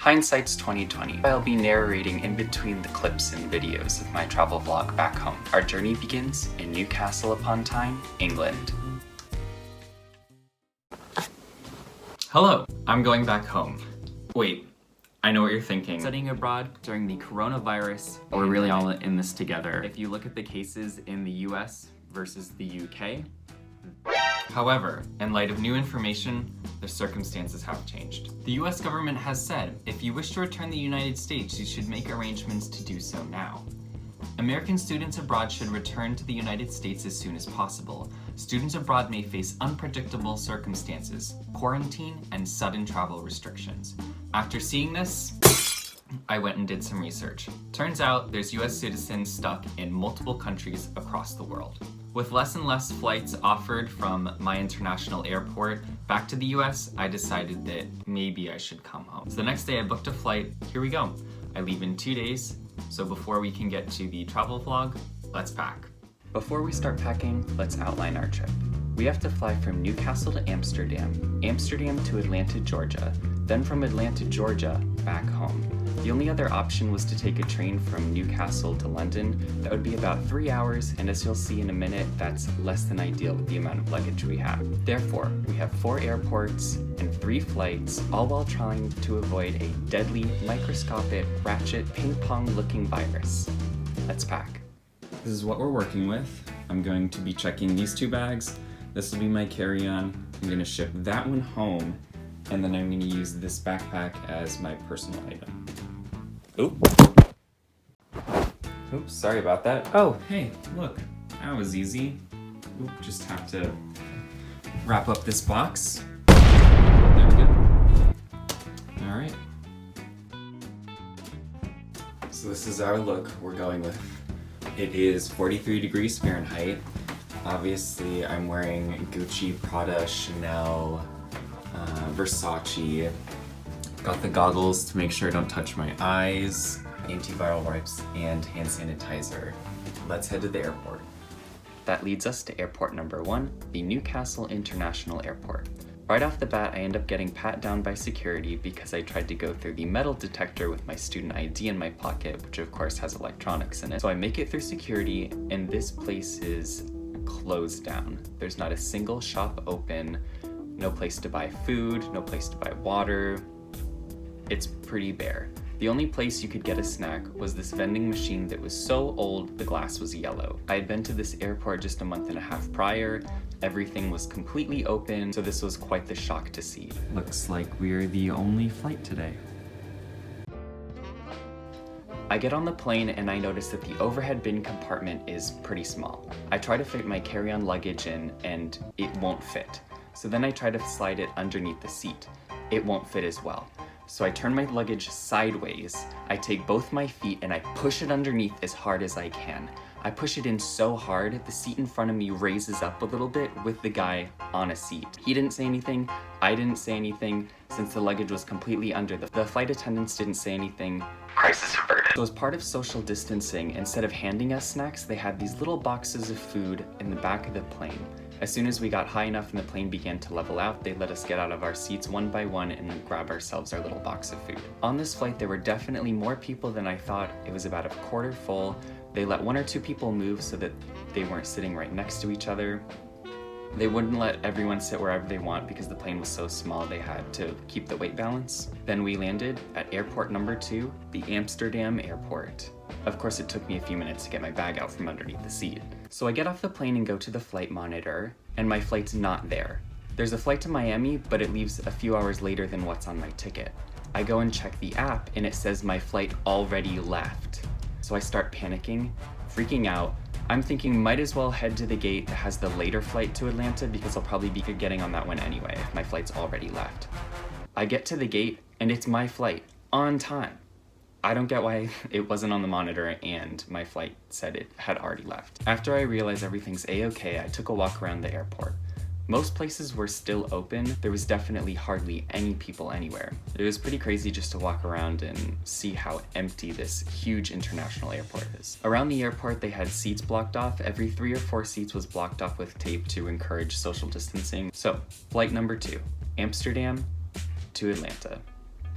Hindsight's 2020. I'll be narrating in between the clips and videos of my travel vlog back home. Our journey begins in Newcastle upon Tyne, England. Hello, I'm going back home. Wait, I know what you're thinking. Studying abroad during the coronavirus, we're really all in this together. If you look at the cases in the US versus the UK. However, in light of new information, the circumstances have changed. The US government has said, if you wish to return to the United States, you should make arrangements to do so now. American students abroad should return to the United States as soon as possible. Students abroad may face unpredictable circumstances, quarantine, and sudden travel restrictions. After seeing this, I went and did some research. Turns out there's US citizens stuck in multiple countries across the world. With less and less flights offered from my international airport back to the US, I decided that maybe I should come home. So the next day I booked a flight. Here we go. I leave in 2 days. So before we can get to the travel vlog, let's pack. Before we start packing, let's outline our trip. We have to fly from Newcastle to Amsterdam, Amsterdam to Atlanta, Georgia, then from Atlanta, Georgia, back home. The only other option was to take a train from Newcastle to London. That would be about 3 hours, and as you'll see in a minute, that's less than ideal with the amount of luggage we have. Therefore, we have 4 airports and 3 flights, all while trying to avoid a deadly, microscopic, ratchet, ping-pong-looking virus. Let's pack. This is what we're working with. I'm going to be checking these 2 bags. This will be my carry-on. I'm going to ship that one home, and then I'm going to use this backpack as my personal item. Oops, sorry about that. Oh, hey, look, that was easy. Just have to wrap up this box. There we go. All right. So this is our look we're going with. It is 43 degrees Fahrenheit. Obviously, I'm wearing Gucci, Prada, Chanel, Versace. Got the goggles to make sure I don't touch my eyes, antiviral wipes, and hand sanitizer. Let's head to the airport. That leads us to airport number 1, the Newcastle International Airport. Right off the bat, I end up getting pat down by security because I tried to go through the metal detector with my student ID in my pocket, which of course has electronics in it. So I make it through security, and this place is closed down. There's not a single shop open, no place to buy food, no place to buy water. It's pretty bare. The only place you could get a snack was this vending machine that was so old the glass was yellow. I had been to this airport just a month and a half prior. Everything was completely open, so this was quite the shock to see. Looks like we're the only flight today. I get on the plane and I notice that the overhead bin compartment is pretty small. I try to fit my carry-on luggage in and it won't fit. So then I try to slide it underneath the seat. It won't fit as well. So I turn my luggage sideways, I take both my feet and I push it underneath as hard as I can. I push it in so hard, the seat in front of me raises up a little bit with the guy on a seat. He didn't say anything, I didn't say anything, since the luggage was completely under. The flight attendants didn't say anything. Crisis averted. So as part of social distancing, instead of handing us snacks, they had these little boxes of food in the back of the plane. As soon as we got high enough and the plane began to level out, they let us get out of our seats one by one and grab ourselves our little box of food. On this flight, there were definitely more people than I thought. It was about a quarter full. They let 1 or 2 people move so that they weren't sitting right next to each other. They wouldn't let everyone sit wherever they want because the plane was so small they had to keep the weight balance. Then we landed at airport number 2, the Amsterdam airport. Of course, it took me a few minutes to get my bag out from underneath the seat. So I get off the plane and go to the flight monitor, and my flight's not there. There's a flight to Miami, but it leaves a few hours later than what's on my ticket. I go and check the app, and it says my flight already left. So I start panicking, freaking out. I'm thinking might as well head to the gate that has the later flight to Atlanta because I'll probably be getting on that one anyway if my flight's already left. I get to the gate, and it's my flight, on time. I don't get why it wasn't on the monitor and my flight said it had already left. After I realized everything's a-okay, I took a walk around the airport. Most places were still open. There was definitely hardly any people anywhere. It was pretty crazy just to walk around and see how empty this huge international airport is. Around the airport, they had seats blocked off. Every 3 or 4 seats was blocked off with tape to encourage social distancing. So, flight number 2, Amsterdam to Atlanta.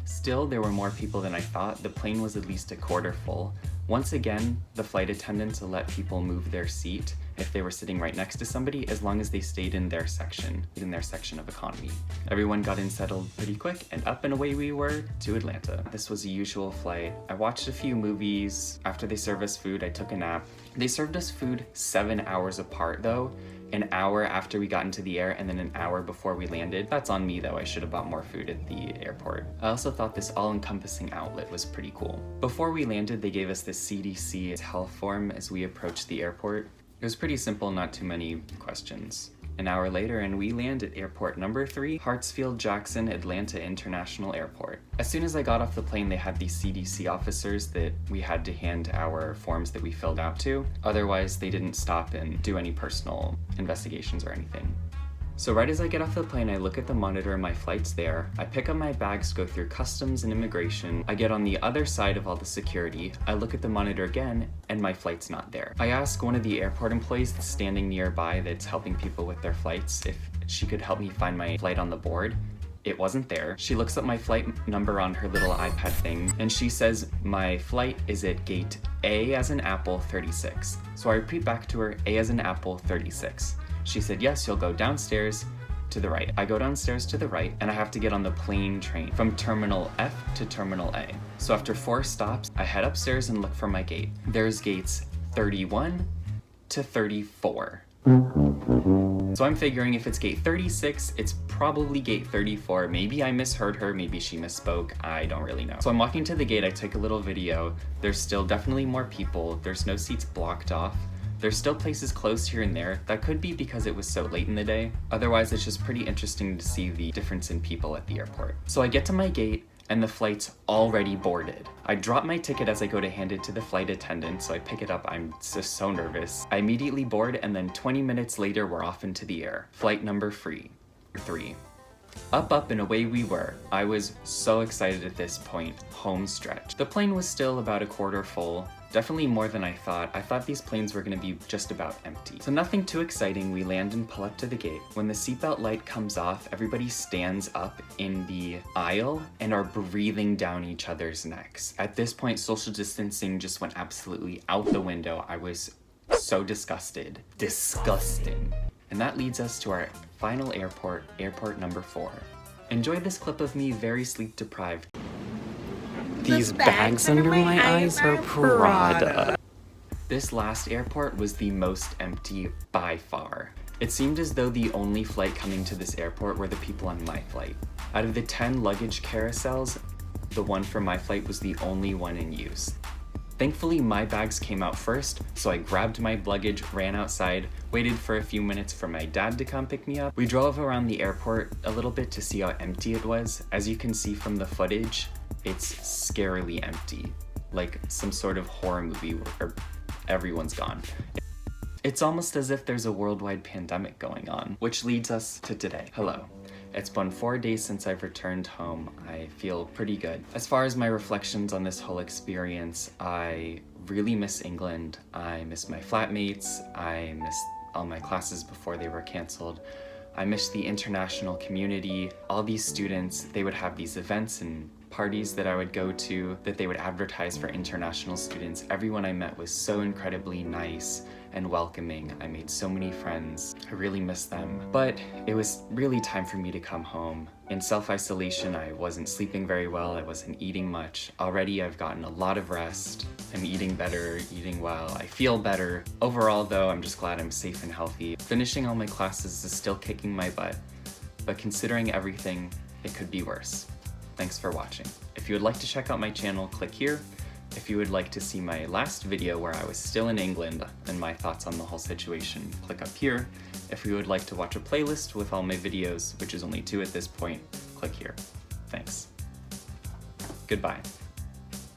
Still, there were more people than I thought. The plane was at least a quarter full. Once again, the flight attendants let people move their seat if they were sitting right next to somebody, as long as they stayed in their section of economy. Everyone got in settled pretty quick, and up and away we were to Atlanta. This was a usual flight. I watched a few movies. After they served us food, I took a nap. They served us food 7 hours apart though. An hour after we got into the air and then an hour before we landed. That's on me though, I should have bought more food at the airport. I also thought this all-encompassing outlet was pretty cool. Before we landed, they gave us this CDC health form as we approached the airport. It was pretty simple, not too many questions. An hour later, and we land at airport number 3, Hartsfield-Jackson Atlanta International Airport. As soon as I got off the plane, they had these CDC officers that we had to hand our forms that we filled out to. Otherwise, they didn't stop and do any personal investigations or anything. So right as I get off the plane, I look at the monitor and my flight's there. I pick up my bags, go through customs and immigration. I get on the other side of all the security. I look at the monitor again, and my flight's not there. I ask one of the airport employees that's standing nearby that's helping people with their flights if she could help me find my flight on the board. It wasn't there. She looks up my flight number on her little iPad thing, and she says my flight is at gate A as in apple 36. So I repeat back to her, A as in apple 36. She said, yes, you'll go downstairs to the right. I go downstairs to the right, and I have to get on the plane train from Terminal F to Terminal A. So after 4 stops, I head upstairs and look for my gate. There's gates 31 to 34. So I'm figuring if it's gate 36, it's probably gate 34. Maybe I misheard her, maybe she misspoke, I don't really know. So I'm walking to the gate, I take a little video. There's still definitely more people. There's no seats blocked off. There's still places closed here and there. That could be because it was so late in the day. Otherwise, it's just pretty interesting to see the difference in people at the airport. So I get to my gate, and the flight's already boarded. I drop my ticket as I go to hand it to the flight attendant, so I pick it up. I'm just so nervous. I immediately board, and then 20 minutes later, we're off into the air. Flight number 3. Up, and away we were. I was so excited at this point. Home stretch. The plane was still about a quarter full. Definitely more than I thought. I thought these planes were gonna be just about empty. So nothing too exciting. We land and pull up to the gate. When the seatbelt light comes off, everybody stands up in the aisle and are breathing down each other's necks. At this point, social distancing just went absolutely out the window. I was so disgusted. Disgusting. And that leads us to our final airport, airport number 4. Enjoy this clip of me very sleep deprived. These bags under my eyes are Prada. This last airport was the most empty by far. It seemed as though the only flight coming to this airport were the people on my flight. Out of the 10 luggage carousels, the one for my flight was the only one in use. Thankfully, my bags came out first, so I grabbed my luggage, ran outside, waited for a few minutes for my dad to come pick me up. We drove around the airport a little bit to see how empty it was. As you can see from the footage, it's scarily empty, like some sort of horror movie where everyone's gone. It's almost as if there's a worldwide pandemic going on, which leads us to today. Hello. It's been 4 days since I've returned home. I feel pretty good. As far as my reflections on this whole experience, I really miss England. I miss my flatmates. I miss all my classes before they were canceled. I miss the international community. All these students, they would have these events and parties that I would go to that they would advertise for international students. Everyone I met was so incredibly nice and welcoming. I made so many friends. I really miss them. But it was really time for me to come home. In self-isolation, I wasn't sleeping very well. I wasn't eating much. Already I've gotten a lot of rest. I'm eating better, eating well. I feel better. Overall though, I'm just glad I'm safe and healthy. Finishing all my classes is still kicking my butt, but considering everything, it could be worse. Thanks for watching. If you would like to check out my channel, click here. If you would like to see my last video where I was still in England and my thoughts on the whole situation, click up here. If you would like to watch a playlist with all my videos, which is only 2 at this point, click here. Thanks. Goodbye.